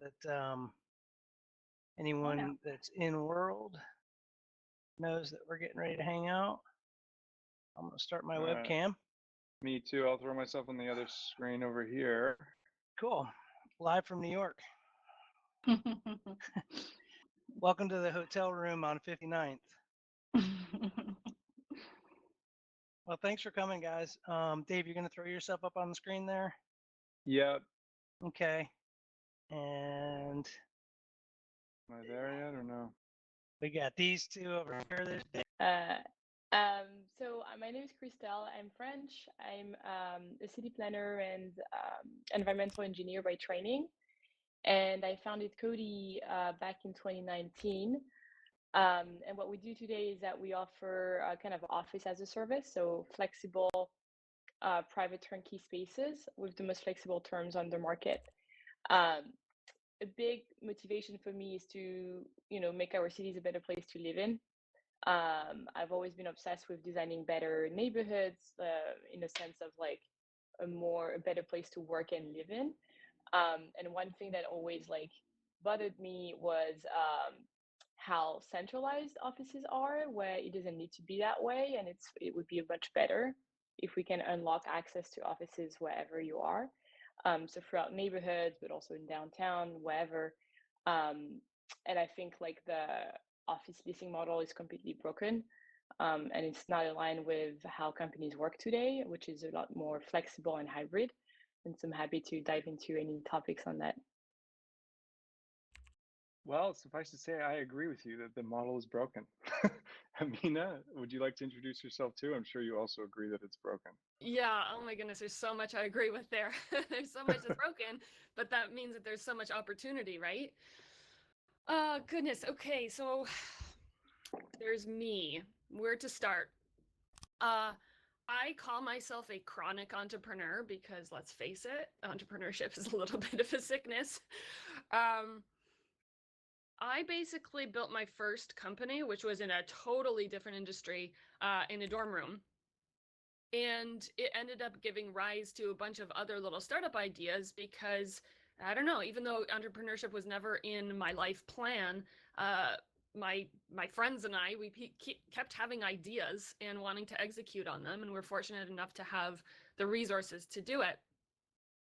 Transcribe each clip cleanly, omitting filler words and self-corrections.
that anyone that's in world knows that we're getting ready to hang out. I'm going to start my webcam. Me too. I'll throw myself on the other screen over here. Cool. Live from New York. Welcome to the hotel room on 59th. Well, thanks for coming, guys. Dave, you're going to throw yourself up on the screen there? Yep. Okay. And am I there yet or no? We got these two over here. There's Dave. So my name is Christelle. I'm French. I'm a city planner and environmental engineer by training. And I founded Codi back in 2019. And what we do today is that we offer kind of office as a service, so flexible private turnkey spaces with the most flexible terms on the market. A big motivation for me is to, make our cities a better place to live in. I've always been obsessed with designing better neighborhoods in a sense of like a better place to work and live in. And one thing that always like bothered me was how centralized offices are, where it doesn't need to be that way, and it would be much better if we can unlock access to offices wherever you are. So throughout neighborhoods, but also in downtown, wherever. And I think like the office leasing model is completely broken, and it's not aligned with how companies work today, which is a lot more flexible and hybrid. And so I'm happy to dive into any topics on that. Well, suffice to say, I agree with you that the model is broken. Amina, would you like to introduce yourself too? I'm sure you also agree that it's broken. Yeah, oh my goodness, there's so much I agree with there. There's so much that's broken, but that means that there's so much opportunity, right? Goodness, okay, so there's me. Where to start? I call myself a chronic entrepreneur because let's face it, entrepreneurship is a little bit of a sickness. I basically built my first company, which was in a totally different industry, in a dorm room. And it ended up giving rise to a bunch of other little startup ideas because, I don't know, even though entrepreneurship was never in my life plan, my friends and I, we kept having ideas and wanting to execute on them. And we're fortunate enough to have the resources to do it.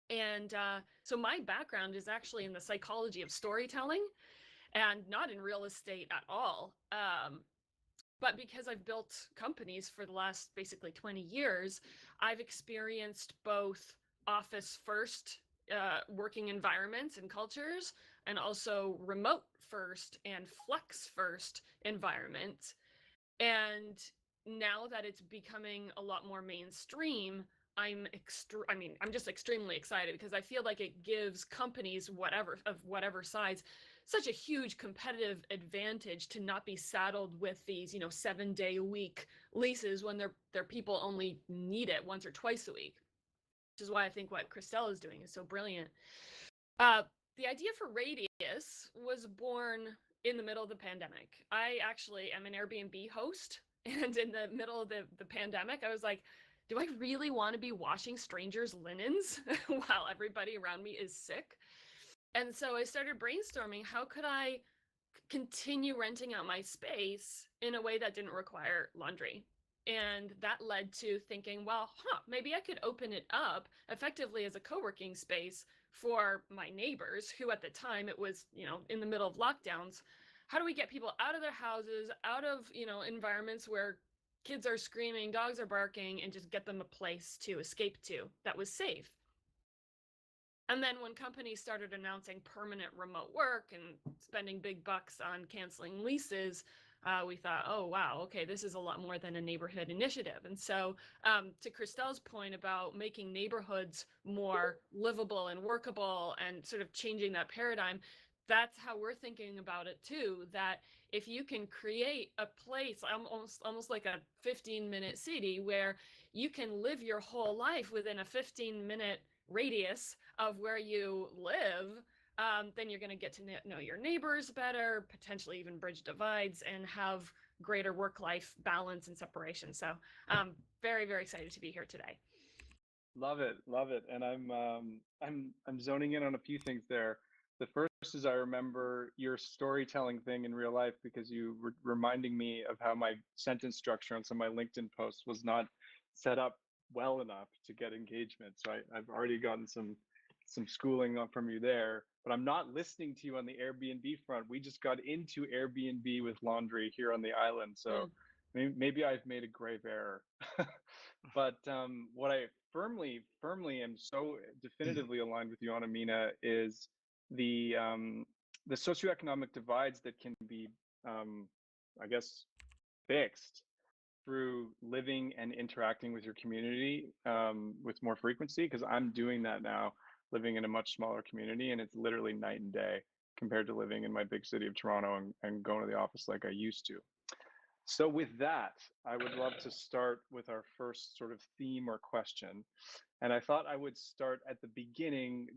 And so my background is actually in the psychology of storytelling and not in real estate at all. But because I've built companies for the last basically 20 years, I've experienced both office first working environments and cultures, and also remote first and flex first environments. And now that it's becoming a lot more mainstream, I'm just extremely excited because I feel like it gives companies of whatever size such a huge competitive advantage to not be saddled with these 7-day-a-week leases when their people only need it once or twice a week, which is why I think what Christelle is doing is so brilliant. The idea for Radious was born in the middle of the pandemic. I actually am an Airbnb host, and in the middle of the pandemic, I was like, do I really want to be washing strangers' linens while everybody around me is sick? And so I started brainstorming, how could I continue renting out my space in a way that didn't require laundry? And that led to thinking, well, maybe I could open it up effectively as a co-working space for my neighbors, who at the time it was, in the middle of lockdowns. How do we get people out of their houses, out of, environments where kids are screaming, dogs are barking, and just get them a place to escape to that was safe? And then when companies started announcing permanent remote work and spending big bucks on canceling leases, we thought, oh, wow, okay, this is a lot more than a neighborhood initiative. And so to Christelle's point about making neighborhoods more livable and workable and sort of changing that paradigm, that's how we're thinking about it too, that if you can create a place almost like a 15-minute city where you can live your whole life within a 15-minute radius of where you live, then you're going to get to know your neighbors better, potentially even bridge divides and have greater work-life balance and separation. So very, very excited to be here today. Love it. And I'm zoning in on a few things there. The first is I remember your storytelling thing in real life, because you were reminding me of how my sentence structure on some of my LinkedIn posts was not set up well enough to get engagement. So I've already gotten some schooling from you there, but I'm not listening to you on the Airbnb front. We just got into Airbnb with laundry here on the island. So maybe I've made a grave error. But what I firmly am so definitively aligned with you on, Amina, is the socioeconomic divides that can be, I guess, fixed through living and interacting with your community with more frequency. Because I'm doing that now, living in a much smaller community, and it's literally night and day compared to living in my big city of Toronto and going to the office like I used to. So with that, I would love to start with our first sort of theme or question. And I thought I would start at the beginning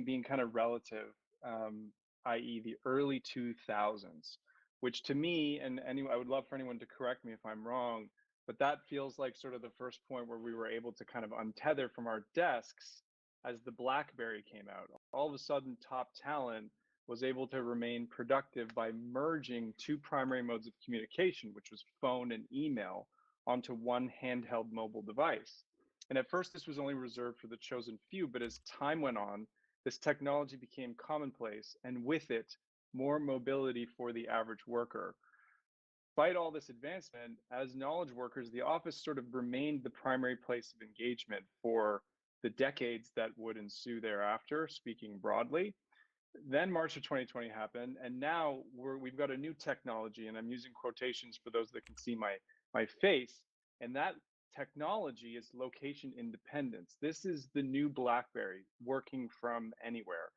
being kind of relative, i.e. the early 2000s, which to me, and anyway, I would love for anyone to correct me if I'm wrong, but that feels like sort of the first point where we were able to kind of untether from our desks as the BlackBerry came out. All of a sudden, top talent was able to remain productive by merging two primary modes of communication, which was phone and email, onto one handheld mobile device. And at first, this was only reserved for the chosen few, but as time went on, this technology became commonplace, and with it, more mobility for the average worker. Despite all this advancement, as knowledge workers, the office sort of remained the primary place of engagement for the decades that would ensue thereafter, speaking broadly. Then March of 2020 happened, and now we've got a new technology, and I'm using quotations for those that can see my face, and that technology is location independence. This is the new BlackBerry, working from anywhere.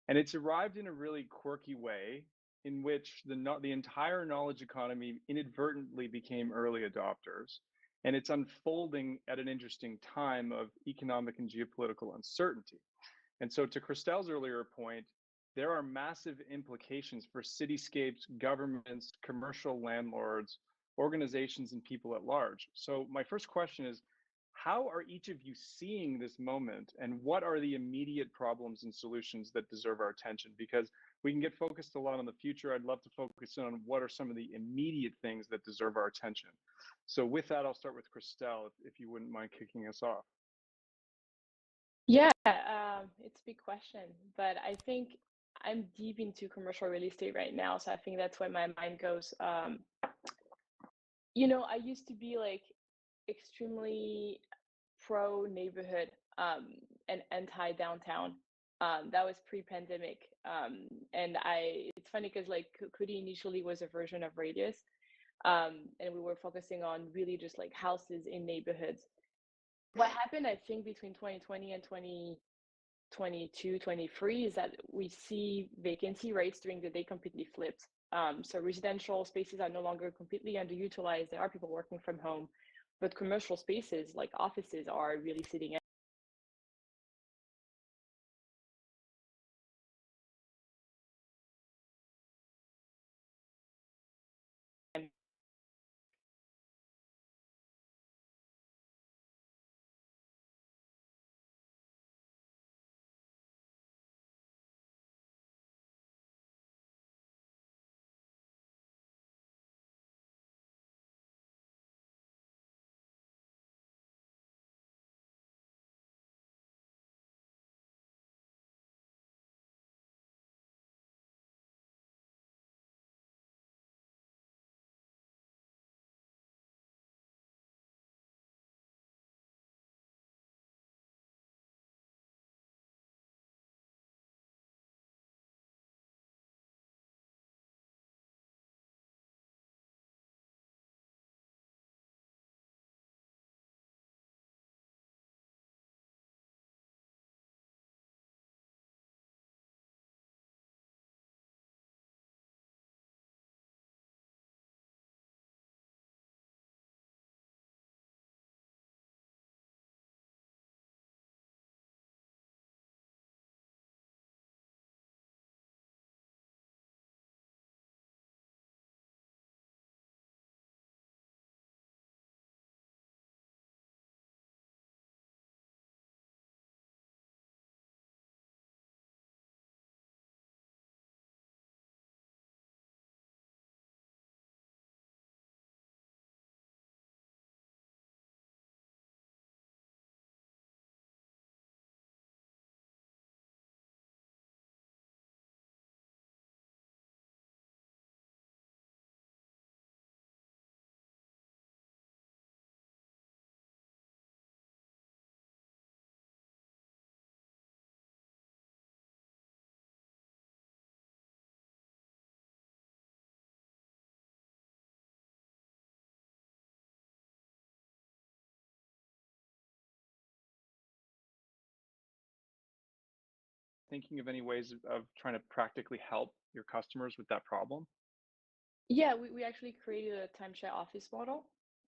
And it's arrived in a really quirky way in which the entire knowledge economy inadvertently became early adopters, and it's unfolding at an interesting time of economic and geopolitical uncertainty. And so to Christelle's earlier point, there are massive implications for cityscapes, governments, commercial landlords, organizations, and people at large. So my first question is, how are each of you seeing this moment, and what are the immediate problems and solutions that deserve our attention? Because we can get focused a lot on the future. I'd love to focus on what are some of the immediate things that deserve our attention. So with that, I'll start with Christelle, if you wouldn't mind kicking us off. Yeah, it's a big question, but I think I'm deep into commercial real estate right now, so I think that's where my mind goes. I used to be like extremely pro neighborhood and anti downtown. That was pre-pandemic, and it's funny because like Codi initially was a version of Radious, and we were focusing on really just like houses in neighborhoods. What happened, I think, between 2020 and 2022, 23 is that we see vacancy rates during the day completely flipped. So residential spaces are no longer completely underutilized. There are people working from home, but commercial spaces like offices are really sitting thinking of any ways of trying to practically help your customers with that problem? Yeah, we actually created a timeshare office model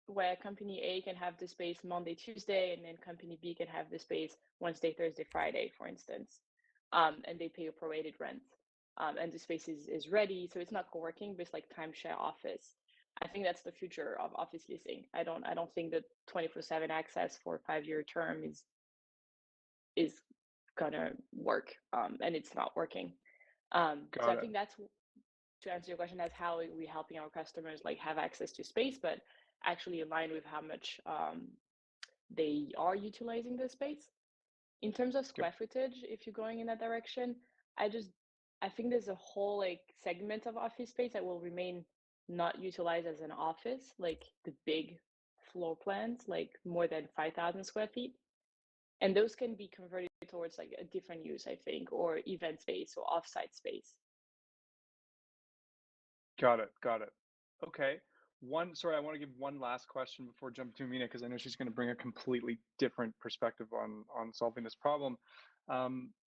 where company A can have the space Monday, Tuesday, and then company B can have the space Wednesday, Thursday, Friday, for instance. And they pay a prorated rent. And the space is ready. So it's not co-working, but it's like timeshare office. I think that's the future of office leasing. I don't think that 24/7 access for a 5-year term is gonna work. And it's not working. So I Got it. think that's, to answer your question, that's how we helping our customers like have access to space, but actually align with how much they are utilizing the space. In terms of Yep. square footage, if you're going in that direction, I think there's a whole like segment of office space that will remain not utilized as an office, like the big floor plans, like more than 5,000 square feet. And those can be converted towards like a different use, I think, or event space or offsite space. Got it. Got it. Okay. Sorry, I want to give one last question before jumping to Amina because I know she's going to bring a completely different perspective on solving this problem.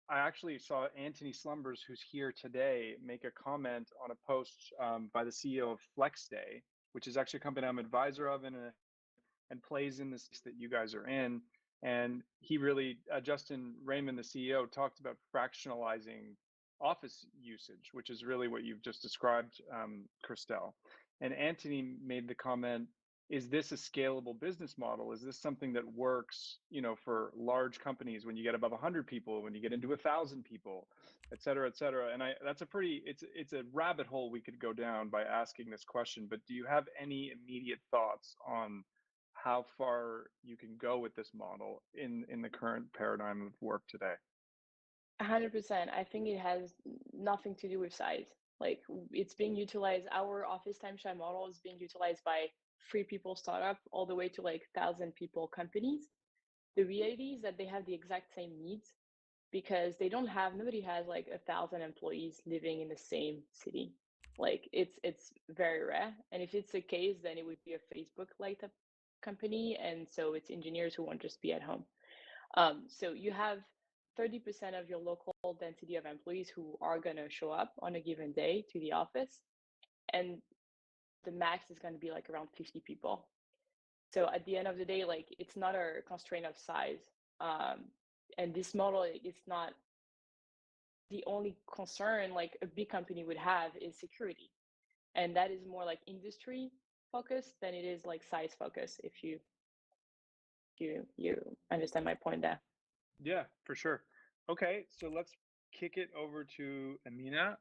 I actually saw Anthony Slumbers, who's here today, make a comment on a post by the CEO of FlexDay, which is actually a company I'm advisor of and plays in this that you guys are in. And he really, Justin Raymond, the CEO, talked about fractionalizing office usage, which is really what you've just described, Christelle. And Anthony made the comment, is this a scalable business model? Is this something that works, for large companies when you get above 100 people, when you get into 1,000 people, et cetera, et cetera? And that's it's a rabbit hole we could go down by asking this question, but do you have any immediate thoughts on how far you can go with this model in the current paradigm of work today? 100%. I think it has nothing to do with size. Like it's being utilized, our office timeshare model is being utilized by 3 people startup all the way to like 1,000 people companies. The reality is that they have the exact same needs because nobody has like 1,000 employees living in the same city. Like it's very rare. And if it's the case, then it would be a Facebook like company. And so it's engineers who won't just be at home. So you have 30% of your local density of employees who are going to show up on a given day to the office. And the max is going to be like around 50 people. So at the end of the day, like it's not a constraint of size. And this model is not the only concern like a big company would have is security. And that is more like industry focused than it is like size focused, if you understand my point there. Yeah, for sure. Okay, so let's kick it over to Amina.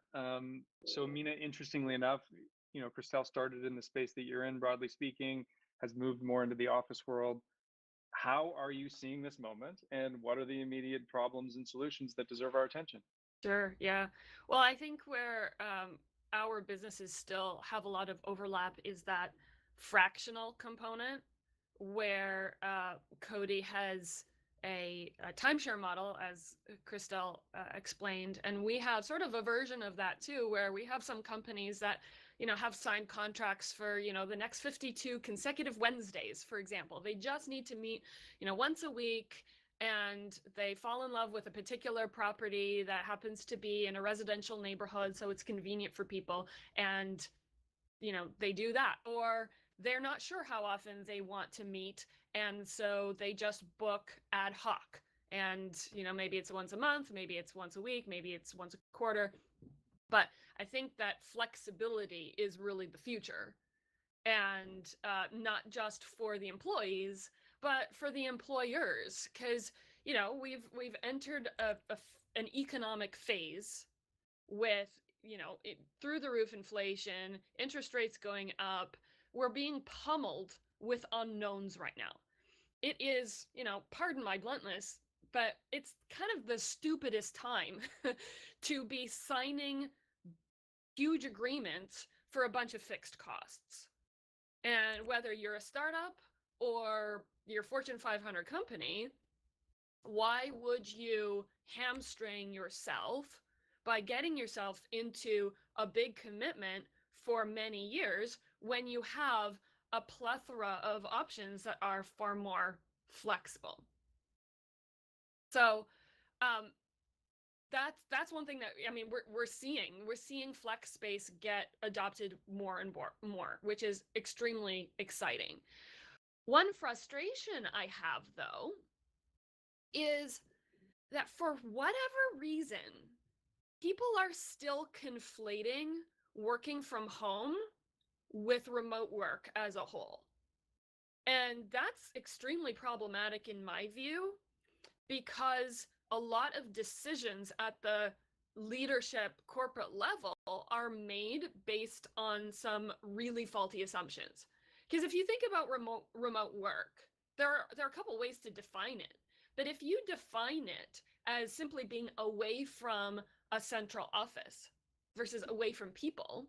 So Amina, interestingly enough, Christelle started in the space that you're in, broadly speaking, has moved more into the office world. How are you seeing this moment, and what are the immediate problems and solutions that deserve our attention? Sure, yeah. Well, I think where our businesses still have a lot of overlap is that fractional component where Codi has a timeshare model, as Christelle explained, and we have sort of a version of that too, where we have some companies that have signed contracts for the next 52 consecutive Wednesdays, for example. They just need to meet once a week, and they fall in love with a particular property that happens to be in a residential neighborhood, so it's convenient for people, and they do that. Or they're not sure how often they want to meet, and so they just book ad hoc. And maybe it's once a month, maybe it's once a week, maybe it's once a quarter. But I think that flexibility is really the future, and not just for the employees, but for the employers, because we've entered an economic phase with through the roof inflation, interest rates going up. We're being pummeled with unknowns right now. It is, pardon my bluntness, but it's kind of the stupidest time to be signing huge agreements for a bunch of fixed costs. And whether you're a startup or you're a Fortune 500 company, why would you hamstring yourself by getting yourself into a big commitment for many years when you have a plethora of options that are far more flexible? So that's one thing that, I mean, we're seeing flex space get adopted more and more, which is extremely exciting. One frustration I have, though, is that for whatever reason, people are still conflating working from home with remote work as a whole. And that's extremely problematic in my view, because a lot of decisions at the leadership corporate level are made based on some really faulty assumptions. Because if you think about remote work, there are a couple ways to define it. But if you define it as simply being away from a central office versus away from people,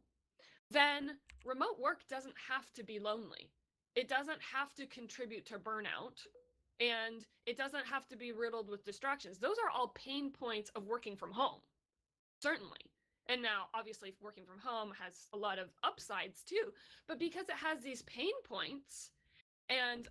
then remote work doesn't have to be lonely. It doesn't have to contribute to burnout, and it doesn't have to be riddled with distractions. Those are all pain points of working from home, certainly. And now, obviously, working from home has a lot of upsides too, but because it has these pain points, and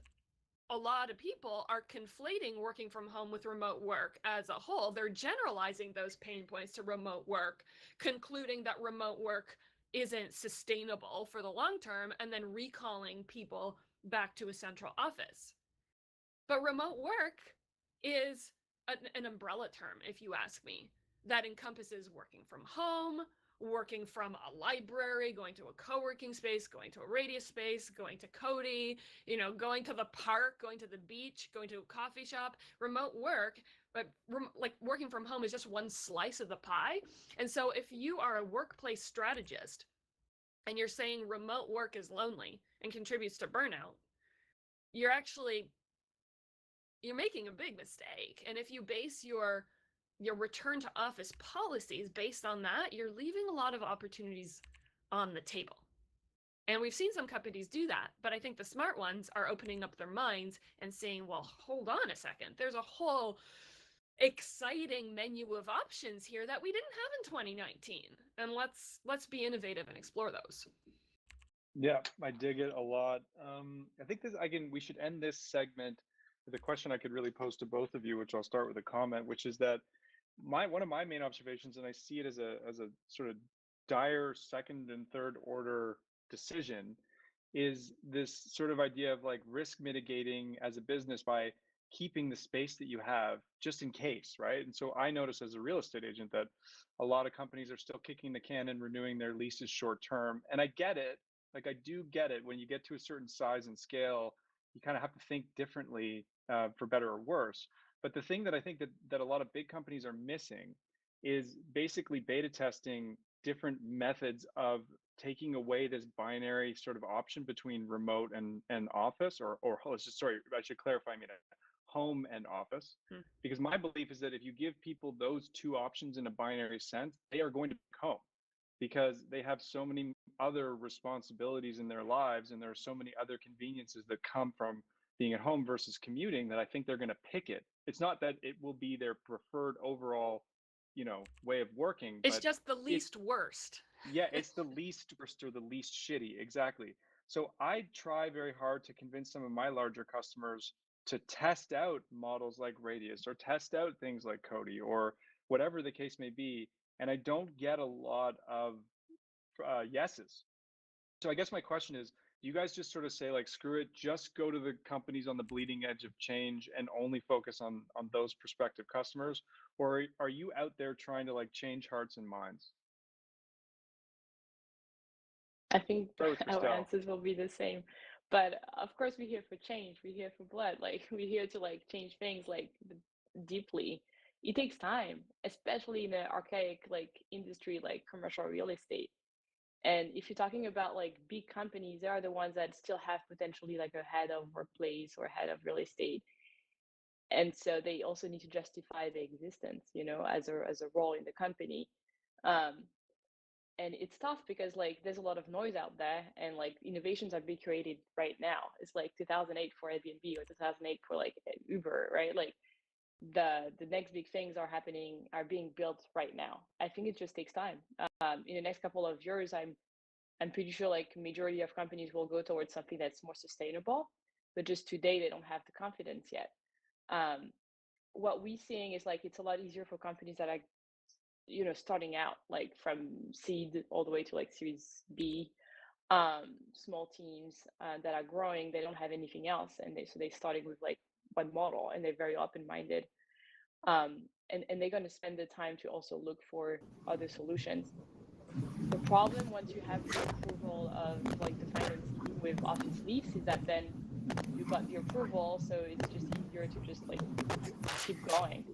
a lot of people are conflating working from home with remote work as a whole, they're generalizing those pain points to remote work, concluding that remote work isn't sustainable for the long term, and then recalling people back to a central office. But remote work is an umbrella term, if you ask me, that encompasses working from home, working from a library, going to a co-working space, going to a Radious space, going to Codi, going to the park, going to the beach, going to a coffee shop. Remote work, but like working from home is just one slice of the pie. And so if you are a workplace strategist and you're saying remote work is lonely and contributes to burnout, you're making a big mistake. And if you base your return to office policies based on that, you're leaving a lot of opportunities on the table. And we've seen some companies do that, but I think the smart ones are opening up their minds and saying, well, hold on a second. There's a whole exciting menu of options here that we didn't have in 2019. And let's be innovative and explore those. Yeah, I dig it a lot. I think we should end this segment with a question I could really pose to both of you, which I'll start with a comment, which is that one of my main observations, and I see it as a sort of dire second and third order decision, is this sort of idea of like risk mitigating as a business by keeping the space that you have just in case, right? And so I notice as a real estate agent that a lot of companies are still kicking the can and renewing their leases short term. And I get it. Like, I do get it. When you get to a certain size and scale, you kind of have to think differently, for better or worse. But the thing that I think that a lot of big companies are missing is basically beta testing different methods of taking away this binary sort of option between remote and office, or sorry, I should clarify, I mean, home and office. Because my belief is that if you give people those two options in a binary sense, they are going to pick home, because they have so many other responsibilities in their lives, and there are so many other conveniences that come from being at home versus commuting, that I think they're going to pick it. It's not that it will be their preferred overall, way of working. It's just the least worst. Yeah, it's the least worst or the least shitty. Exactly. So I try very hard to convince some of my larger customers to test out models like Radious, or test out things like Codi, or whatever the case may be. And I don't get a lot of yeses. So I guess my question is, do you guys just sort of say like, screw it, just go to the companies on the bleeding edge of change and only focus on those prospective customers? Or are you out there trying to like change hearts and minds? I think Start with our Christelle. answers will be the same. But of course, we're here for change. We're here for blood. Like, we're here to like change things like deeply. It takes time, especially in an archaic like industry like commercial real estate. And if you're talking about like big companies, they are the ones that still have potentially like a head of workplace or head of real estate. And so they also need to justify their existence, as a role in the company. And it's tough because like there's a lot of noise out there, and like innovations are being created right now. It's like 2008 for Airbnb or 2008 for like Uber, right? Like the next big things are being built right now. I think it just takes time. In the next couple of years, I'm pretty sure like majority of companies will go towards something that's more sustainable, but just today they don't have the confidence yet. What we're seeing is like it's a lot easier for companies that are starting out like from seed all the way to like Series B, small teams that are growing, they don't have anything else, and they're starting with like one model, and they're very open-minded, and they're going to spend the time to also look for other solutions. The problem once you have the approval of like the finance team with office lease is that then you got the approval, so it's just easier to just like keep going.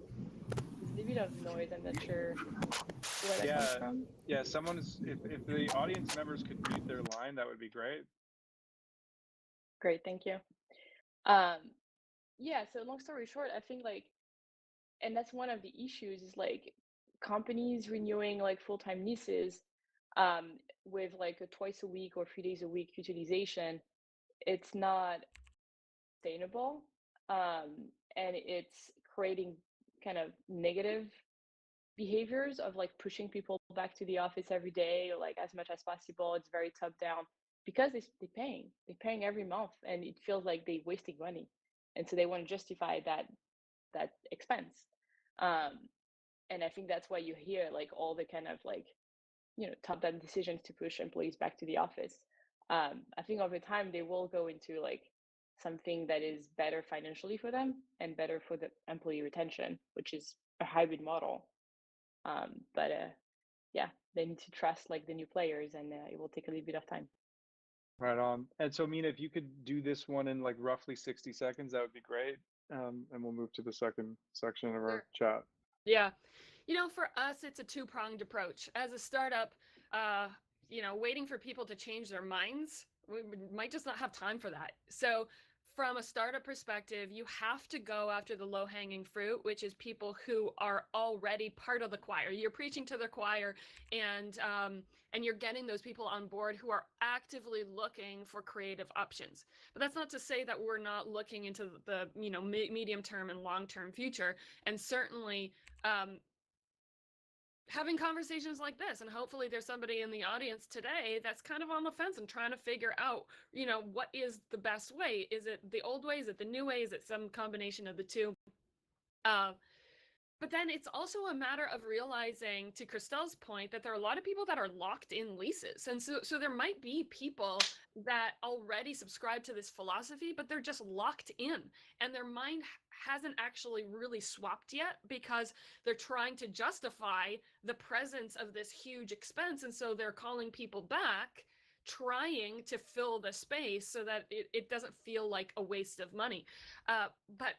There's a little bit of noise. I'm not sure where that comes from. Yeah, if the audience members could mute their line, that would be great. Great, thank you. Um, yeah, so long story short, I think like, and that's one of the issues is like companies renewing like full-time leases with like a twice a week or 3 days a week utilization. It's not sustainable, and it's creating kind of negative behaviors of like pushing people back to the office every day or like as much as possible. It's very top down because they're paying every month, and it feels like they're wasting money, and so they want to justify that expense. um and I think that's why you hear like all the kind of like top down decisions to push employees back to the office. I think over time they will go into like something that is better financially for them and better for the employee retention, which is a hybrid model. But yeah, they need to trust like the new players, and it will take a little bit of time. Right on. And so, Mina, if you could do this one in like roughly 60 seconds, that would be great. And we'll move to the second section of our chat. Yeah. For us, it's a two-pronged approach. As a startup, waiting for people to change their minds, we might just not have time for that. So from a startup perspective, you have to go after the low-hanging fruit, which is people who are already part of the choir. You're preaching to the choir, and you're getting those people on board who are actively looking for creative options. But that's not to say that we're not looking into the medium-term and long-term future, and certainly having conversations like this, and hopefully there's somebody in the audience today that's kind of on the fence and trying to figure out, what is the best way? Is it the old way? Is it the new way? Is it some combination of the two? But then it's also a matter of realizing, to Christelle's point, that there are a lot of people that are locked in leases. And so there might be people that already subscribe to this philosophy, but they're just locked in, and their mind hasn't actually really swapped yet because they're trying to justify the presence of this huge expense. And so they're calling people back, trying to fill the space so that it doesn't feel like a waste of money. But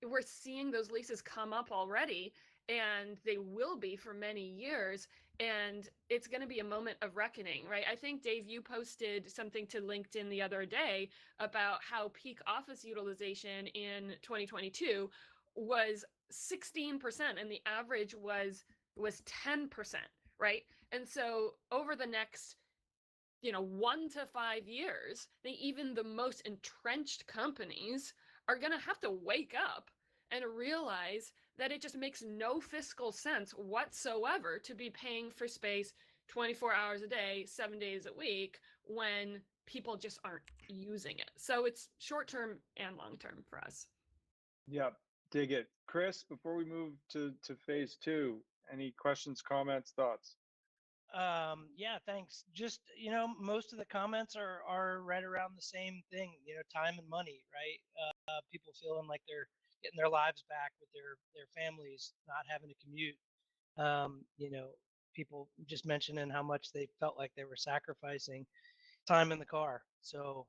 we're seeing those leases come up already, and they will be for many years, and it's going to be a moment of reckoning, right? I think, Dave, you posted something to LinkedIn the other day about how peak office utilization in 2022 was 16%, and the average was 10%, right? And so over the next 1 to 5 years, even the most entrenched companies are going to have to wake up and realize that it just makes no fiscal sense whatsoever to be paying for space 24 hours a day, 7 days a week, when people just aren't using it. So it's short-term and long-term for us. Yep, dig it. Chris, before we move to phase two, any questions, comments, thoughts? Yeah, thanks. Just, most of the comments are right around the same thing, time and money, right? People feeling like they're getting their lives back with their families, not having to commute. People just mentioning how much they felt like they were sacrificing time in the car. So,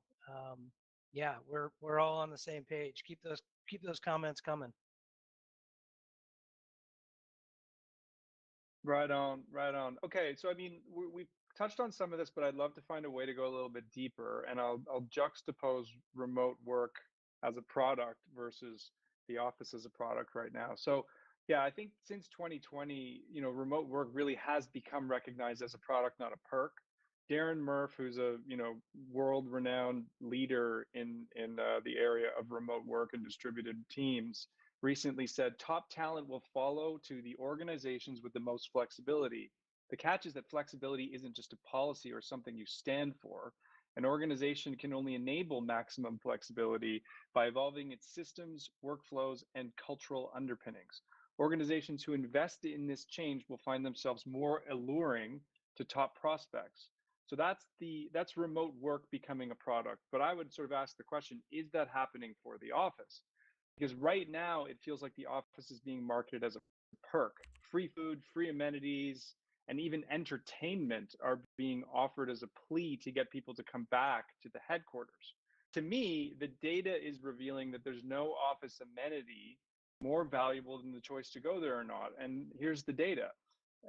yeah, we're all on the same page. Keep those comments coming. Right on, right on. Okay, so I mean, we've touched on some of this, but I'd love to find a way to go a little bit deeper, and I'll juxtapose remote work as a product versus the office as a product right now. So, yeah, I think since 2020, remote work really has become recognized as a product, not a perk. Darren Murph, who's a world-renowned leader in the area of remote work and distributed teams, recently said top talent will follow to the organizations with the most flexibility. The catch is that flexibility isn't just a policy or something you stand for. An organization can only enable maximum flexibility by evolving its systems, workflows, and cultural underpinnings. Organizations who invest in this change will find themselves more alluring to top prospects. So that's remote work becoming a product. But I would sort of ask the question, is that happening for the office? Because right now it feels like the office is being marketed as a perk. Free food, free amenities, and even entertainment are being offered as a plea to get people to come back to the headquarters. To me, the data is revealing that there's no office amenity more valuable than the choice to go there or not. And here's the data.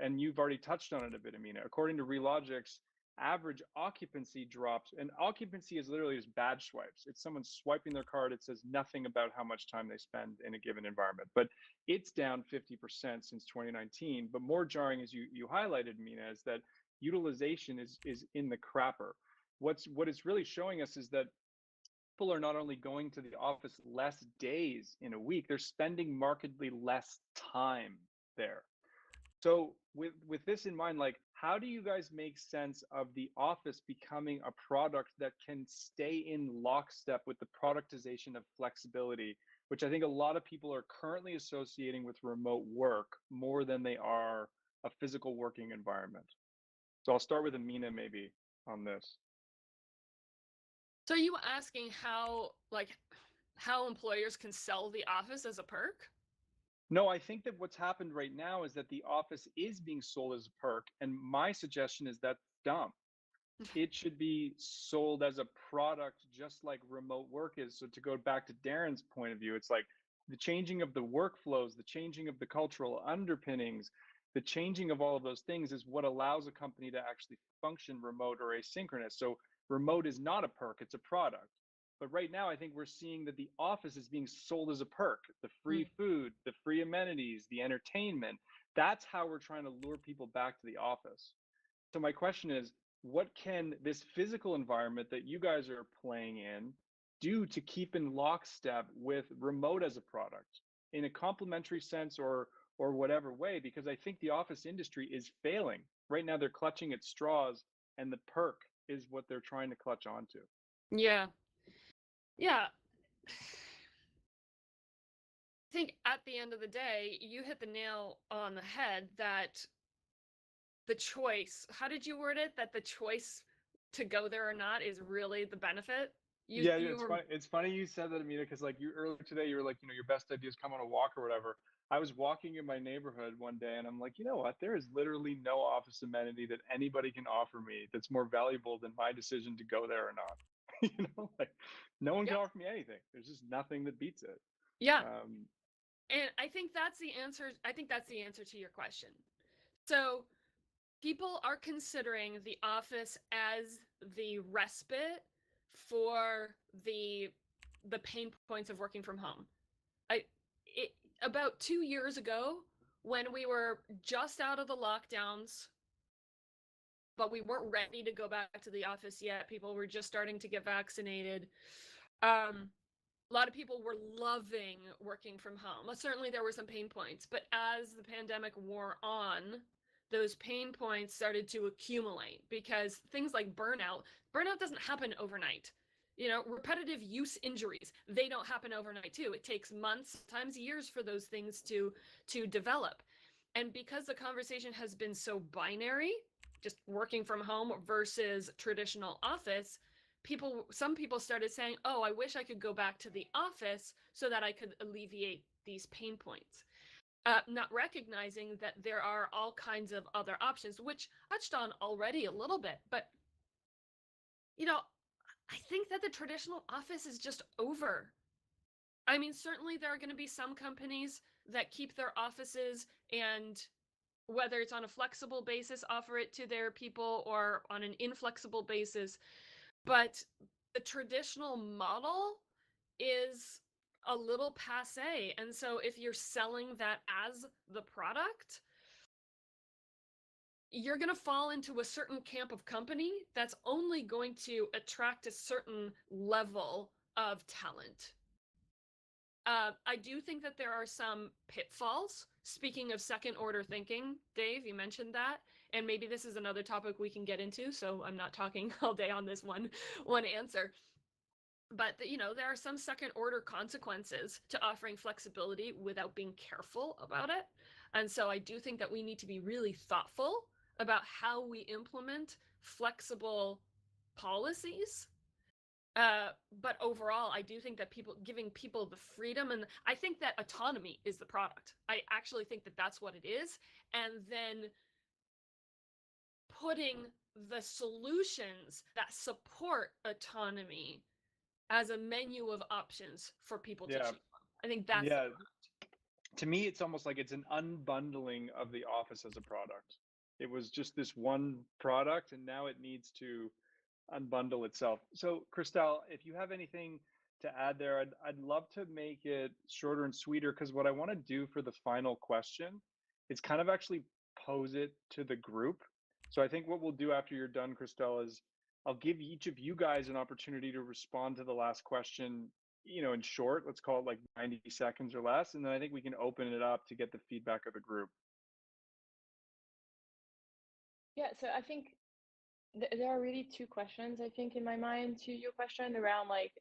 And you've already touched on it a bit, Amina. According to Relogix, average occupancy drops, and occupancy is literally just badge swipes. It's someone swiping their card. It says nothing about how much time they spend in a given environment, but it's down 50% since 2019. But more jarring, as you highlighted, Amina, is that utilization is in the crapper. What it's really showing us is that people are not only going to the office less days in a week, they're spending markedly less time there. So with this in mind, like, how do you guys make sense of the office becoming a product that can stay in lockstep with the productization of flexibility, which I think a lot of people are currently associating with remote work more than they are a physical working environment? So I'll start with Amina maybe on this. So are you asking how employers can sell the office as a perk? No, I think that what's happened right now is that the office is being sold as a perk, and my suggestion is that's dumb. It should be sold as a product, just like remote work is. So to go back to Darren's point of view, it's like the changing of the workflows, the changing of the cultural underpinnings, the changing of all of those things is what allows a company to actually function remote or asynchronous. So remote is not a perk, it's a product. But right now, I think we're seeing that the office is being sold as a perk. The free food, the free amenities, the entertainment. That's how we're trying to lure people back to the office. So my question is, what can this physical environment that you guys are playing in do to keep in lockstep with remote as a product in a complementary sense or whatever way? Because I think the office industry is failing. Right now they're clutching at straws, and the perk is what they're trying to clutch onto. Yeah. Yeah. I think at the end of the day, you hit the nail on the head that the choice, how did you word it? That the choice to go there or not is really the benefit. Yeah, You it's were funny. It's funny you said that, Amina, because like you earlier today, you were like, your best ideas come on a walk or whatever. I was walking in my neighborhood one day, and I'm like, you know what? There is literally no office amenity that anybody can offer me that's more valuable than my decision to go there or not. Like no one can Yep. offer me anything. There's just nothing that beats it. Yeah. Um, And I think that's the answer. I think that's the answer to your question. So people are considering the office as the respite for the pain points of working from home. About 2 years ago, when we were just out of the lockdowns, but we weren't ready to go back to the office yet. People were just starting to get vaccinated. A lot of people were loving working from home. Well, certainly there were some pain points, but as the pandemic wore on, those pain points started to accumulate because things like burnout doesn't happen overnight. Repetitive use injuries, they don't happen overnight too. It takes months, sometimes years for those things to develop. And because the conversation has been so binary, just working from home versus traditional office, some people started saying, oh, I wish I could go back to the office so that I could alleviate these pain points. Not recognizing that there are all kinds of other options, which I touched on already a little bit. But, I think that the traditional office is just over. I mean, certainly there are going to be some companies that keep their offices and whether it's on a flexible basis, offer it to their people or on an inflexible basis. But the traditional model is a little passe. And so if you're selling that as the product, you're going to fall into a certain camp of company that's only going to attract a certain level of talent. I do think that there are some pitfalls. Speaking of second order thinking, Dave, you mentioned that, and maybe this is another topic we can get into, so I'm not talking all day on this one answer. But there are some second order consequences to offering flexibility without being careful about it. And so I do think that we need to be really thoughtful about how we implement flexible policies. But overall, I do think that giving people the freedom, and I think that autonomy is the product. I actually think that that's what it is. And then putting the solutions that support autonomy as a menu of options for people to choose from. I think that's yeah. To me, it's almost like it's an unbundling of the office as a product. It was just this one product, and now it needs to unbundle itself. So, Christelle, if you have anything to add there, I'd love to make it shorter and sweeter, because what I want to do for the final question is kind of actually pose it to the group. So I think what we'll do after you're done, Christelle, is I'll give each of you guys an opportunity to respond to the last question, in short. Let's call it like 90 seconds or less. And then I think we can open it up to get the feedback of the group. Yeah, so I think there are really two questions, I think, in my mind to your question around like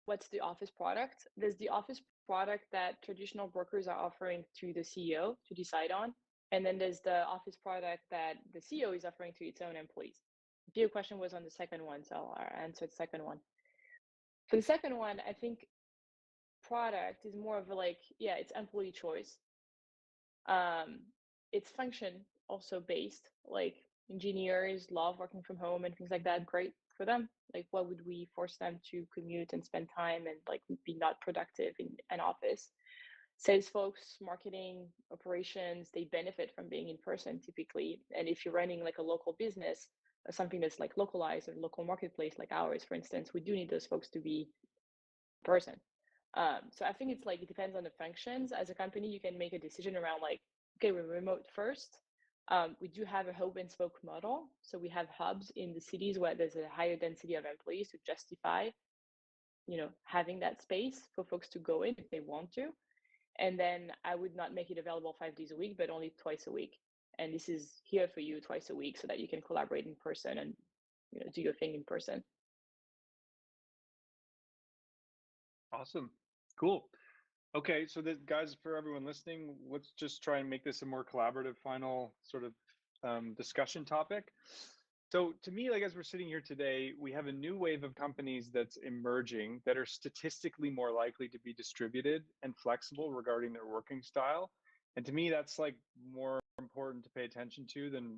what's the office product. There's the office product that traditional brokers are offering to the CEO to decide on. And then there's the office product that the CEO is offering to its own employees. Your question was on the second one, so I'll answer the second one. For the second one, I think product is more of a like, yeah, it's employee choice. It's function also based, like engineers love working from home and things like that. Great for them. Like, why would we force them to commute and spend time and like be not productive in an office? Sales folks, marketing, operations, they benefit from being in person typically. And if you're running like a local business, something that's like localized or local marketplace like ours, for instance, we do need those folks to be in person. So I think it's like, it depends on the functions. As a company, you can make a decision around like, okay, we're remote first. We do have a hub and spoke model. So we have hubs in the cities where there's a higher density of employees to justify, having that space for folks to go in if they want to. And then I would not make it available 5 days a week, but only twice a week. And this is here for you twice a week so that you can collaborate in person and, do your thing in person. Awesome. Cool. Okay, so guys, for everyone listening, let's just try and make this a more collaborative final sort of discussion topic. So to me, like as we're sitting here today, we have a new wave of companies that's emerging that are statistically more likely to be distributed and flexible regarding their working style. And to me, that's like more important to pay attention to than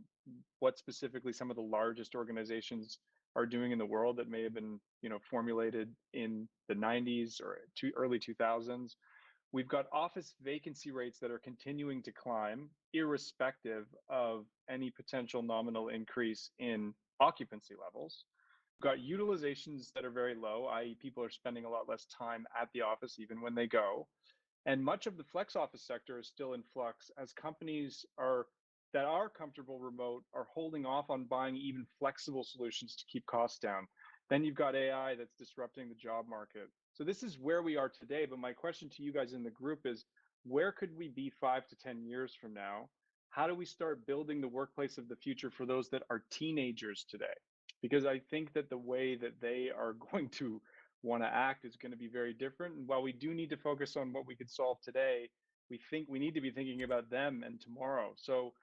what specifically some of the largest organizations are doing in the world that may have been, formulated in the 90s or early 2000s. We've got office vacancy rates that are continuing to climb, irrespective of any potential nominal increase in occupancy levels. We've got utilizations that are very low, i.e., people are spending a lot less time at the office even when they go. And much of the flex office sector is still in flux as companies that are comfortable remote are holding off on buying even flexible solutions to keep costs down. Then you've got AI that's disrupting the job market. So this is where we are today. But my question to you guys in the group is, where could we be 5 to 10 years from now? How do we start building the workplace of the future for those that are teenagers today? Because I think that the way that they are going to want to act is going to be very different. And while we do need to focus on what we could solve today, we think we need to be thinking about them and tomorrow. So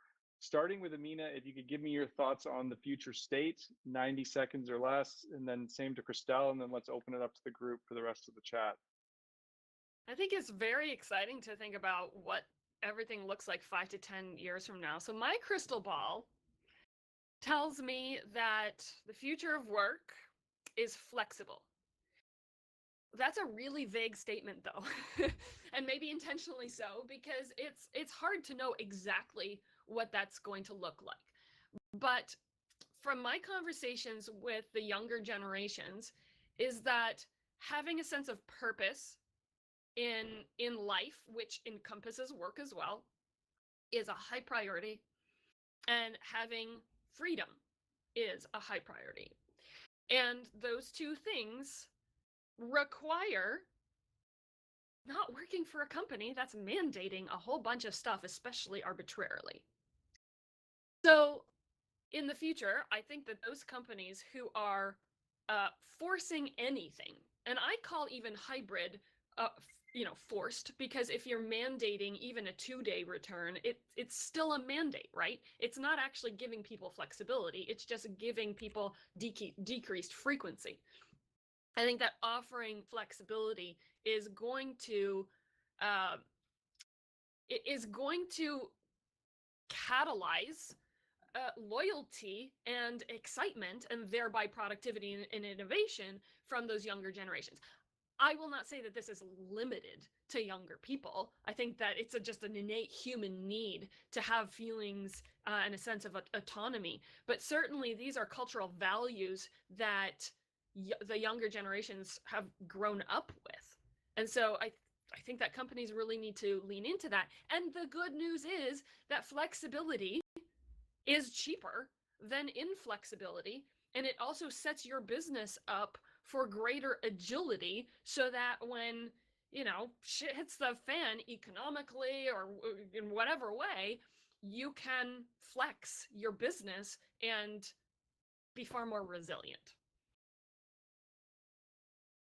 starting with Amina, if you could give me your thoughts on the future state, 90 seconds or less, and then same to Christelle, and then let's open it up to the group for the rest of the chat. I think it's very exciting to think about what everything looks like 5 to 10 years from now. So my crystal ball tells me that the future of work is flexible. That's a really vague statement though, and maybe intentionally so, because it's hard to know exactly what that's going to look like. But from my conversations with the younger generations is that having a sense of purpose in life, which encompasses work as well, is a high priority, and having freedom is a high priority. And those two things require not working for a company that's mandating a whole bunch of stuff, especially arbitrarily. So in the future, I think that those companies who are forcing anything, and I call even hybrid forced, because if you're mandating even a 2-day return, it's still a mandate, right? It's not actually giving people flexibility, it's just giving people decreased frequency. I think that offering flexibility is going to catalyze loyalty and excitement, and thereby productivity and innovation from those younger generations. I will not say that this is limited to younger people. I think that it's just an innate human need to have feelings and a sense of autonomy. But certainly these are cultural values that the younger generations have grown up with. And so I think that companies really need to lean into that. And the good news is that flexibility is cheaper than inflexibility. And it also sets your business up for greater agility, so that when, shit hits the fan economically or in whatever way, you can flex your business and be far more resilient.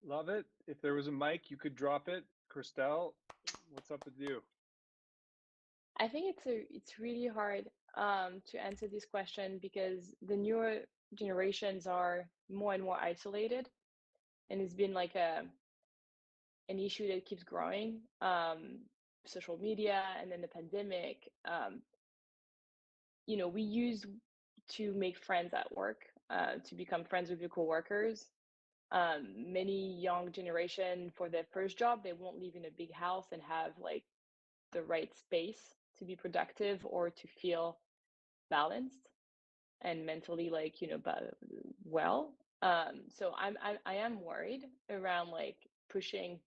Love it. If there was a mic, you could drop it. Christelle, what's up with you? I think it's really hard to answer this question, because the newer generations are more and more isolated, and it's been like an issue that keeps growing. Social media, and then the pandemic. We used to make friends at work, to become friends with your coworkers. Many young generation, for their first job, they won't live in a big house and have like the right space to be productive or to feel balanced and mentally well. So I am worried around like pushing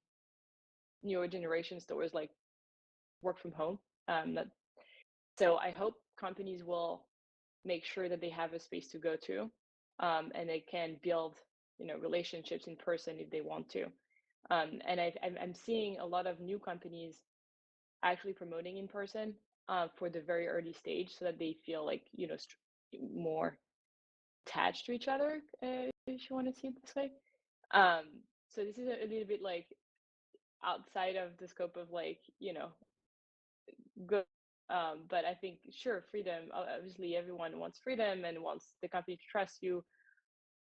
newer generations towards like work from home. So I hope companies will make sure that they have a space to go to, and they can build relationships in person if they want to. And I'm seeing a lot of new companies actually promoting in person for the very early stage, so that they feel like more attached to each other, if you want to see it this way. So this is a little bit like outside of the scope of good. But I think, sure, freedom, obviously everyone wants freedom and wants the company to trust you,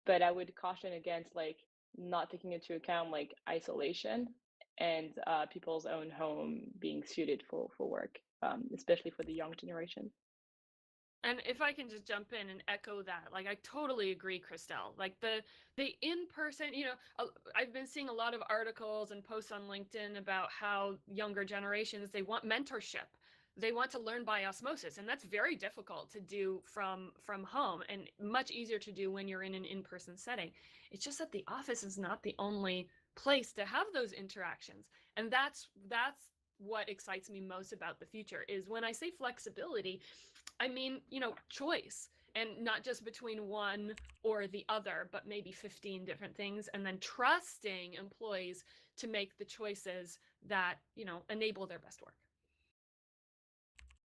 but I would caution against like not taking into account like isolation and people's own home being suited for work, especially for the young generation. And if I can just jump in and echo that, like I totally agree, Christelle. Like the in-person, I've been seeing a lot of articles and posts on LinkedIn about how younger generations, they want mentorship. They want to learn by osmosis, and that's very difficult to do from home, and much easier to do when you're in an in-person setting. It's just that the office is not the only place to have those interactions. And that's what excites me most about the future. Is when I say flexibility, I mean, choice, and not just between one or the other, but maybe 15 different things, and then trusting employees to make the choices that, enable their best work.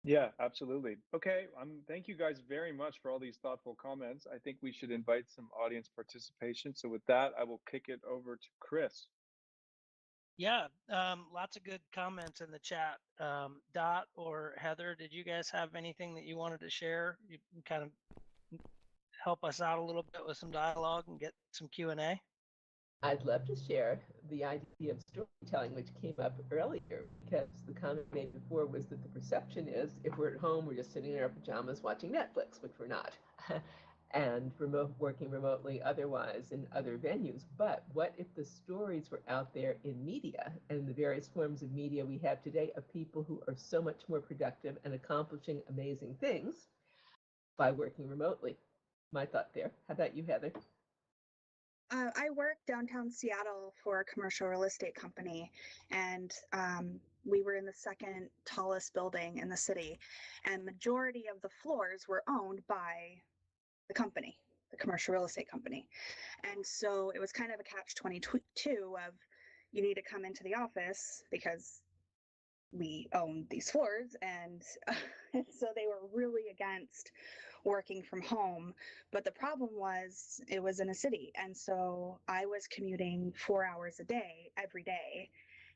Yeah, absolutely. Okay, thank you guys very much for all these thoughtful comments. I think we should invite some audience participation. So with that, I will kick it over to Chris. Yeah, lots of good comments in the chat. Dot or Heather, did you guys have anything that you wanted to share? You can kind of help us out a little bit with some dialogue and get some Q&A. I'd love to share the idea of storytelling, which came up earlier, because the comment made before was that the perception is if we're at home, we're just sitting in our pajamas watching Netflix, which we're not, and working remotely otherwise in other venues. But what if the stories were out there in media and the various forms of media we have today of people who are so much more productive and accomplishing amazing things by working remotely? My thought there. How about you, Heather? I work downtown Seattle for a commercial real estate company, and we were in the second tallest building in the city, and majority of the floors were owned by the company, the commercial real estate company. And so it was kind of a catch-22 of you need to come into the office because we own these floors, and so they were really against working from home. But the problem was it was in a city. And so I was commuting 4 hours a day, every day.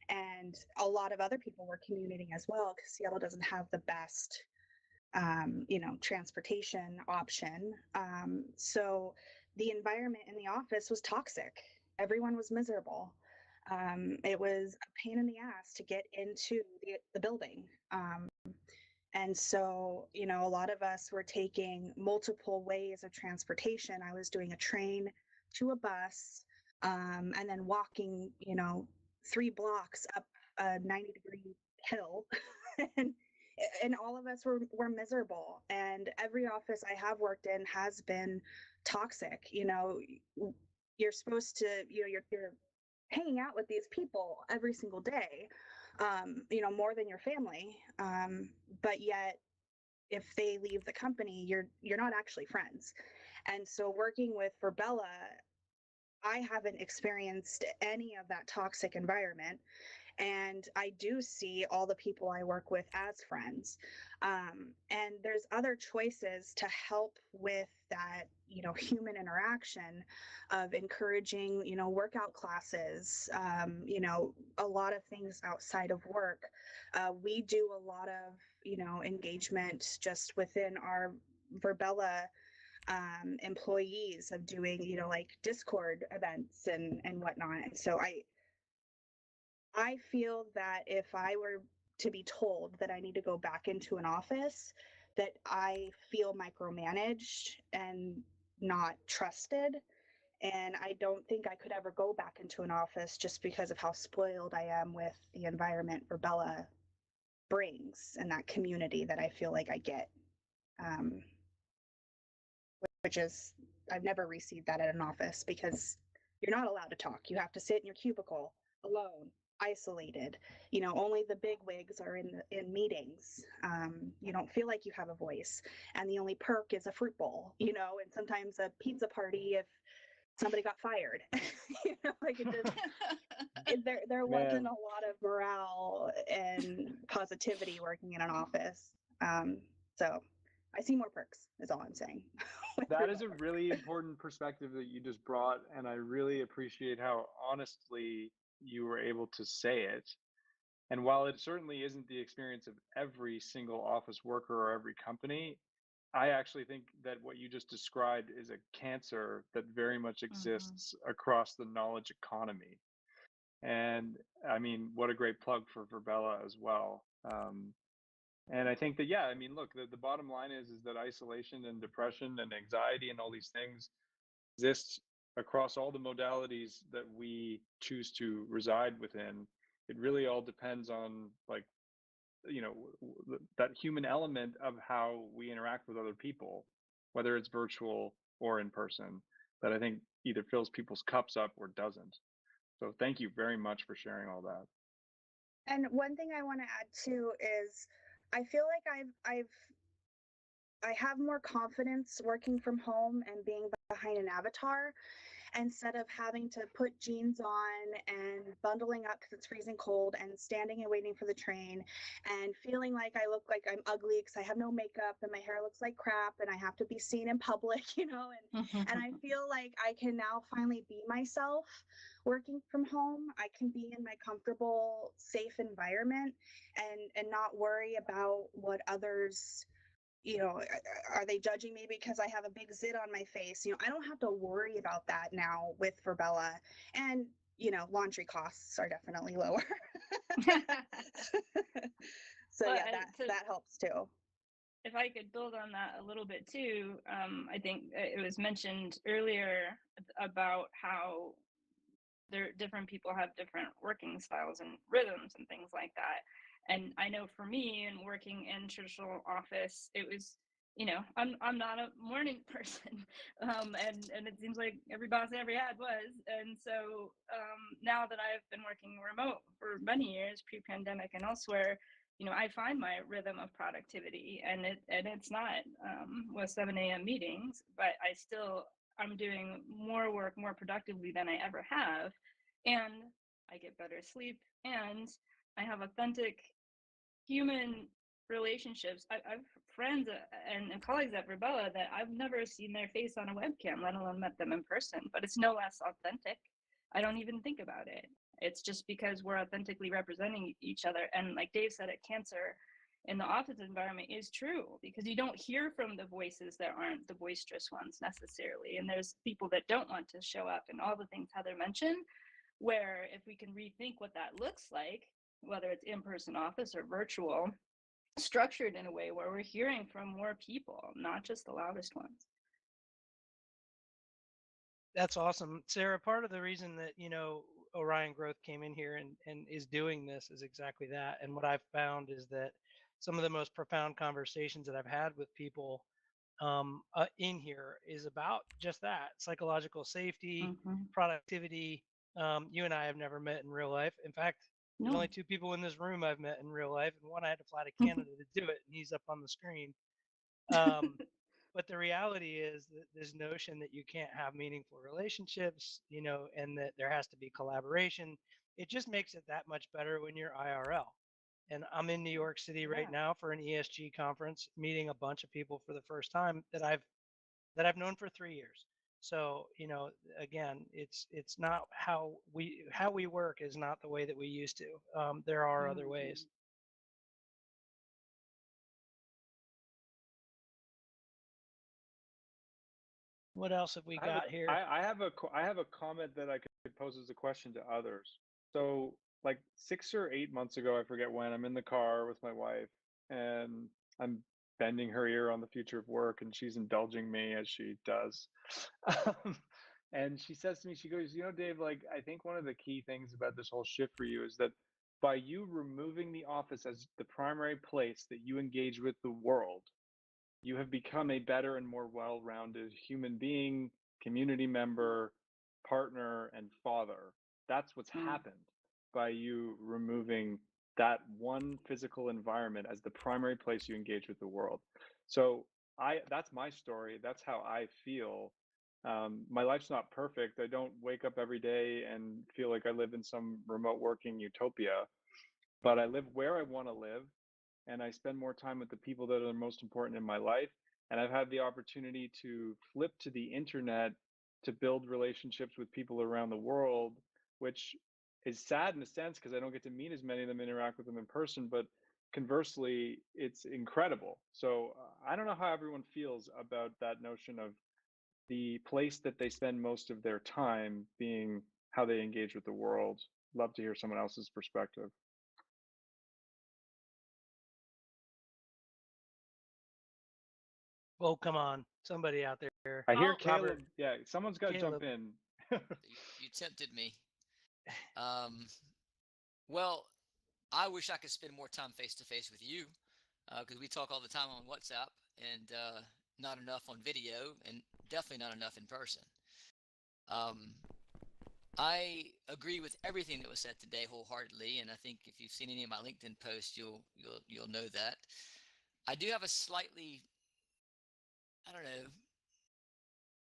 And a lot of other people were commuting as well because Seattle doesn't have the best, transportation option. So the environment in the office was toxic. Everyone was miserable. It was a pain in the ass to get into the building. And so, a lot of us were taking multiple ways of transportation. I was doing a train to a bus, and then walking, 3 blocks up a 90-degree hill. and all of us were miserable. And every office I have worked in has been toxic. You're supposed to, you're hanging out with these people every single day, more than your family. But yet, if they leave the company, you're not actually friends. And so working with Virbela, I haven't experienced any of that toxic environment. And I do see all the people I work with as friends. And there's other choices to help with that, human interaction of encouraging, workout classes, a lot of things outside of work. We do a lot of, engagement just within our Virbela employees of doing, like Discord events and whatnot. And so I feel that if I were to be told that I need to go back into an office, that I feel micromanaged and not trusted. And I don't think I could ever go back into an office just because of how spoiled I am with the environment Virbela brings and that community that I feel like I get. Which is, I've never received that at an office because you're not allowed to talk. You have to sit in your cubicle alone, isolated. Only the big wigs are in meetings. You don't feel like you have a voice, and the only perk is a fruit bowl. And sometimes a pizza party if somebody got fired. Like it just there wasn't a lot of morale and positivity working in an office. So I see more perks, is all I'm saying. That is a really important perspective that you just brought, and I really appreciate how honestly you were able to say it. And while it certainly isn't the experience of every single office worker or every company, I actually think that what you just described is a cancer that very much exists across the knowledge economy. And I mean, what a great plug for Virbela as well. And I think that, yeah, I mean, look, the bottom line is that isolation and depression and anxiety and all these things exist across all the modalities that we choose to reside within. It really all depends on, like, that human element of how we interact with other people, whether it's virtual or in person, that I think either fills people's cups up or doesn't. So thank you very much for sharing all that. And one thing I want to add too is I feel like I have more confidence working from home and being behind an avatar instead of having to put jeans on and bundling up because it's freezing cold and standing and waiting for the train and feeling like I look like I'm ugly because I have no makeup and my hair looks like crap and I have to be seen in public, and I feel like I can now finally be myself working from home. I can be in my comfortable, safe environment and not worry about what others, are they judging me because I have a big zit on my face? I don't have to worry about that now with Virbela. And, laundry costs are definitely lower. So Well, yeah, that helps too. If I could build on that a little bit too, I think it was mentioned earlier about how different people have different working styles and rhythms and things like that. And I know for me, in working in traditional office, it was, I'm not a morning person, and it seems like every boss I ever had was. And so now that I've been working remote for many years, pre-pandemic and elsewhere, I find my rhythm of productivity, and it's not with 7 a.m. meetings, but I'm doing more work more productively than I ever have, and I get better sleep, and I have authentic human relationships. I've friends and colleagues at Virbela that I've never seen their face on a webcam, let alone met them in person, but it's no less authentic. I don't even think about it. It's just because we're authentically representing each other. And like Dave said, at cancer in the office environment is true, because you don't hear from the voices that aren't the boisterous ones necessarily. And there's people that don't want to show up, and all the things Heather mentioned, where if we can rethink what that looks like, whether it's in-person office or virtual, structured in a way where we're hearing from more people, not just the loudest ones. That's awesome. Sarah, part of the reason that, Orion Growth came in here and is doing this is exactly that. And what I've found is that some of the most profound conversations that I've had with people in here is about just that: psychological safety, productivity. You and I have never met in real life. In fact, there's only two people in this room I've met in real life, and one I had to fly to Canada to do it, and he's up on the screen. But the reality is that this notion that you can't have meaningful relationships, and that there has to be collaboration, it just makes it that much better when you're IRL. And I'm in New York City right now for an ESG conference, meeting a bunch of people for the first time that I've known for 3 years. So, again, it's not how we work is not the way that we used to. There are other ways. What else have we got here? I have a comment that I could pose as a question to others. So like 6 or 8 months ago, I forget when, I'm in the car with my wife and I'm bending her ear on the future of work, and she's indulging me as she does. And she says to me, she goes, Dave, like, I think one of the key things about this whole shift for you is that by you removing the office as the primary place that you engage with the world, you have become a better and more well-rounded human being, community member, partner, and father. That's what's happened by you removing that one physical environment as the primary place you engage with the world. So that's my story. That's how I feel. My life's not perfect. I don't wake up every day and feel like I live in some remote working utopia, but I live where I want to live, and I spend more time with the people that are the most important in my life. And I've had the opportunity to flip to the internet to build relationships with people around the world, which is sad in a sense because I don't get to meet as many of them, interact with them in person, but conversely, it's incredible. So I don't know how everyone feels about that notion of the place that they spend most of their time being how they engage with the world. Love to hear someone else's perspective. Oh, come on, somebody out there. I hear Oh, Caleb. Robert. Yeah, someone's got to jump in. You tempted me. Well, I wish I could spend more time face to face with you, because we talk all the time on WhatsApp, and not enough on video, and definitely not enough in person. I agree with everything that was said today wholeheartedly, and I think if you've seen any of my LinkedIn posts, you'll know that. I do have a slightly, I don't know,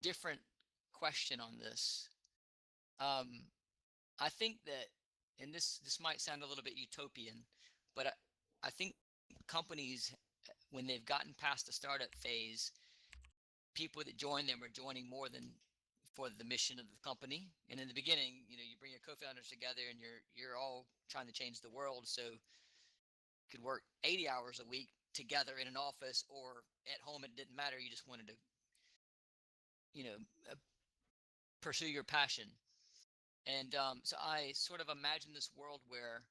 different question on this. I think that, and this might sound a little bit utopian, but I think companies, when they've gotten past the startup phase, people that join them are joining more than for the mission of the company. And in the beginning, you bring your co-founders together and you're all trying to change the world. So you could work 80 hours a week together in an office or at home. It didn't matter. You just wanted to, pursue your passion. And so I sort of imagine this world where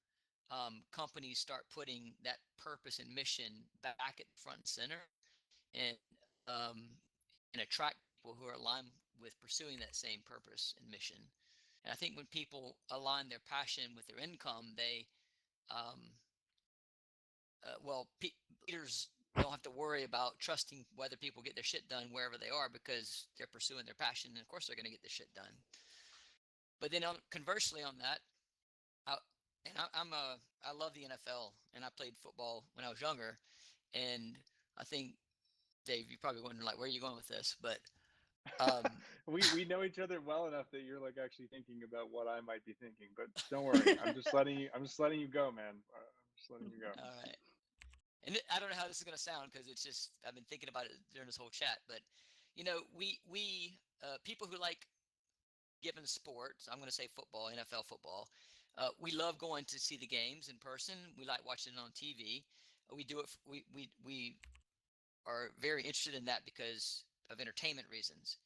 companies start putting that purpose and mission back at front and center, and attract people who are aligned with pursuing that same purpose and mission. And I think when people align their passion with their income, they, leaders don't have to worry about trusting whether people get their shit done wherever they are because they're pursuing their passion. And of course, they're going to get the shit done. But then conversely on that, I love the NFL, and I played football when I was younger. And I think, Dave, you're probably wondering, like, where are you going with this? But we know each other well enough that you're like actually thinking about what I might be thinking. But don't worry, I'm just letting you go, man. I'm just letting you go. All right. and I don't know how this is going to sound because it's just I've been thinking about it during this whole chat, but you know, we people who like given sports, I'm going to say football, NFL football, we love going to see the games in person. We like watching it on TV. We do it. We are very interested in that because of entertainment reasons.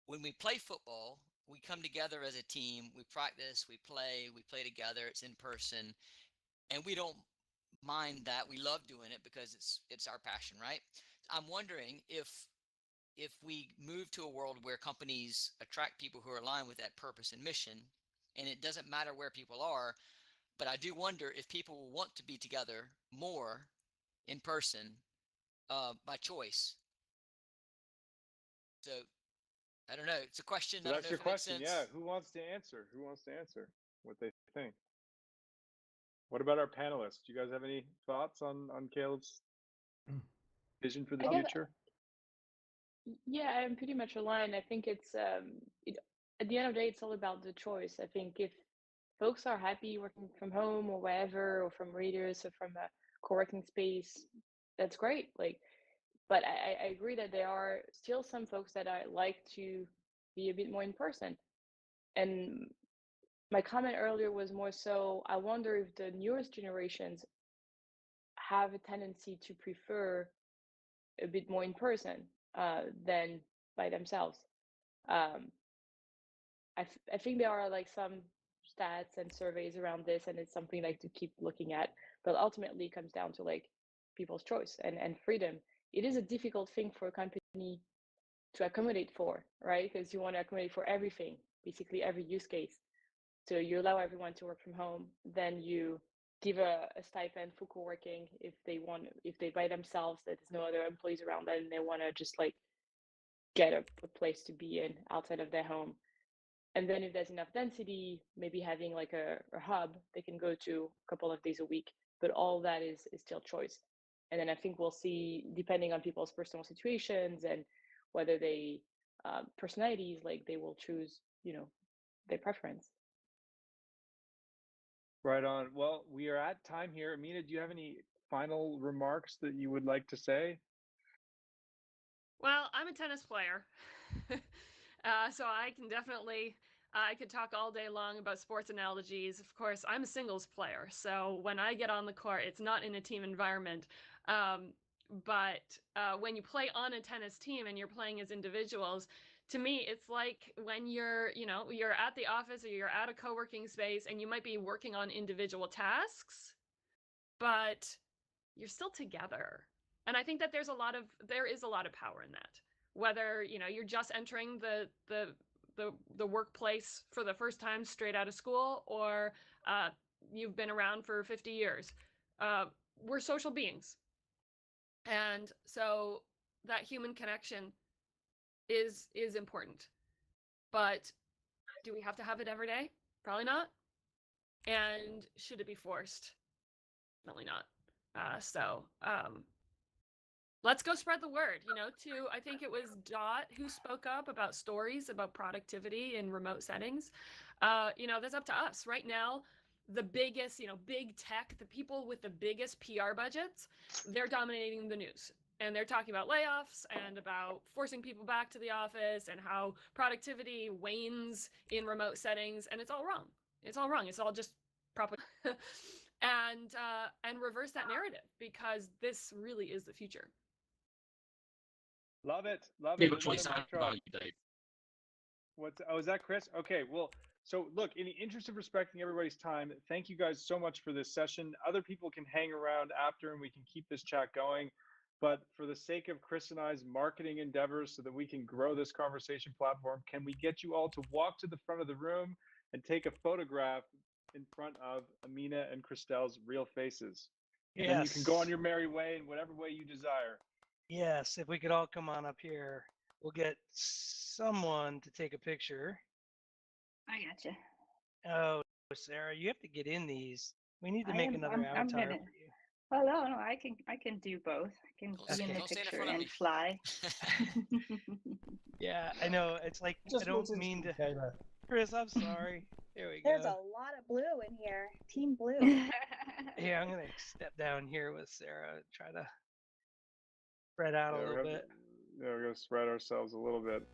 When we play football, we come together as a team. We practice, we play together. It's in person, and we don't mind that. We love doing it because it's our passion, right? I'm wondering if we move to a world where companies attract people who are aligned with that purpose and mission, and it doesn't matter where people are, but I do wonder if people will want to be together more in person by choice. So I don't know. It's a question. So I don't that's know your if it makes question. sense. Yeah. Who wants to answer? Who wants to answer what they think? What about our panelists? Do you guys have any thoughts on Caleb's vision for the I guess, future? yeah, I'm pretty much aligned. I think it's at the end of the day, it's all about the choice. I think if folks are happy working from home or wherever, or from Radious or from a co-working space, that's great. Like, but I agree that there are still some folks that I like to be a bit more in person. And my comment earlier was more so, I wonder if the newest generations have a tendency to prefer a bit more in person than by themselves. Um, I think there are like some stats and surveys around this, and it's something like to keep looking at. But ultimately, it comes down to like people's choice and freedom. It is a difficult thing for a company to accommodate for, right? Because you want to accommodate for everything, basically every use case. So you allow everyone to work from home, then you give a stipend for co-working if they by themselves, that there's no other employees around them, and they want to just like get a place to be in outside of their home. And then if there's enough density, maybe having like a hub they can go to a couple of days a week. But all that is still choice. And then I think we'll see, depending on people's personal situations and whether they personalities, like they will choose, their preference. Right on. Well, we are at time here. Amina, do you have any final remarks that you would like to say? Well, I'm a tennis player, so I can definitely, I could talk all day long about sports analogies. Of course, I'm a singles player, so when I get on the court, it's not in a team environment. But when you play on a tennis team and you're playing as individuals, to me, it's like when you're at the office or you're at a co-working space and you might be working on individual tasks, but you're still together. And I think that there is a lot of power in that. Whether, you're just entering the workplace for the first time straight out of school, or you've been around for 50 years. We're social beings. And so that human connection is important. But do we have to have it every day? Probably not. And should it be forced? Definitely not. Let's go spread the word, I think it was Dot who spoke up about stories about productivity in remote settings. That's up to us. Right now, the biggest, big tech, the people with the biggest PR budgets, they're dominating the news. And they're talking about layoffs and about forcing people back to the office and how productivity wanes in remote settings. And it's all wrong. It's all wrong. It's all just propaganda. And reverse that narrative, because this really is the future. Love it. Love it. Which sound about you, Dave. Is that Chris? Okay, well, so look, in the interest of respecting everybody's time, thank you guys so much for this session. Other people can hang around after and we can keep this chat going. But for the sake of Chris and I's marketing endeavors, so that we can grow this conversation platform, can we get you all to walk to the front of the room and take a photograph in front of Amina and Christelle's real faces? Yes. And you can go on your merry way in whatever way you desire. Yes, if we could all come on up here, we'll get someone to take a picture. I gotcha. Oh, Sarah, you have to get in these. We need to make another avatar for you. Well, no, I can do both. I can be in the Don't stand in picture front of and me. fly. Yeah, I know. It's like, I don't mean to. Chris, I'm sorry. Here we There's a go. lot of blue in here. Team blue. Yeah, I'm gonna step down here with Sarah and try to spread out a Yeah, little bit. we're gonna spread ourselves a little bit.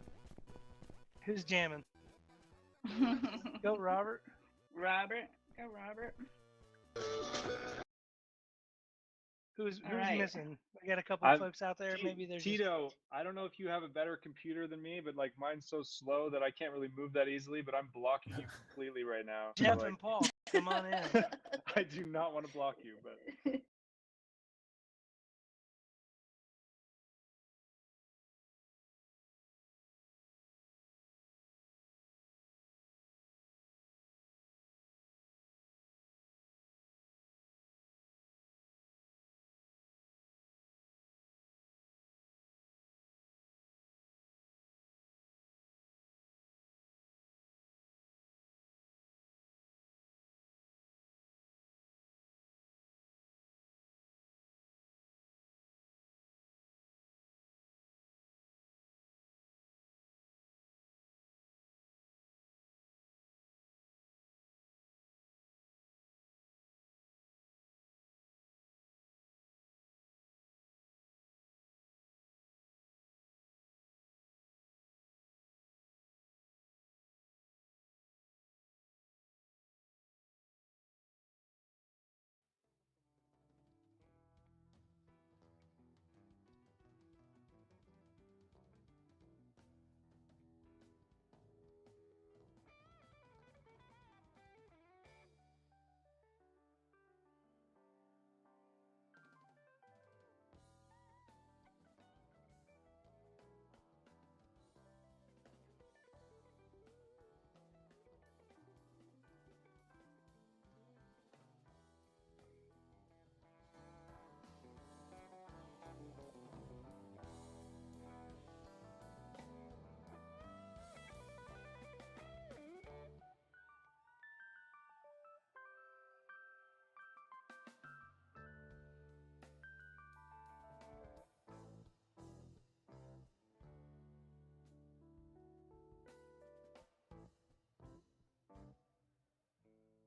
Who's jamming? Go, Robert. Robert. Go, Robert. Who's All right. missing? We got a couple of folks out there. Maybe there's just... Tito. I don't know if you have a better computer than me, but like mine's so slow that I can't really move that easily. But I'm blocking you completely right now. Jeff so, and Paul. Come on in. I do not want to block you, but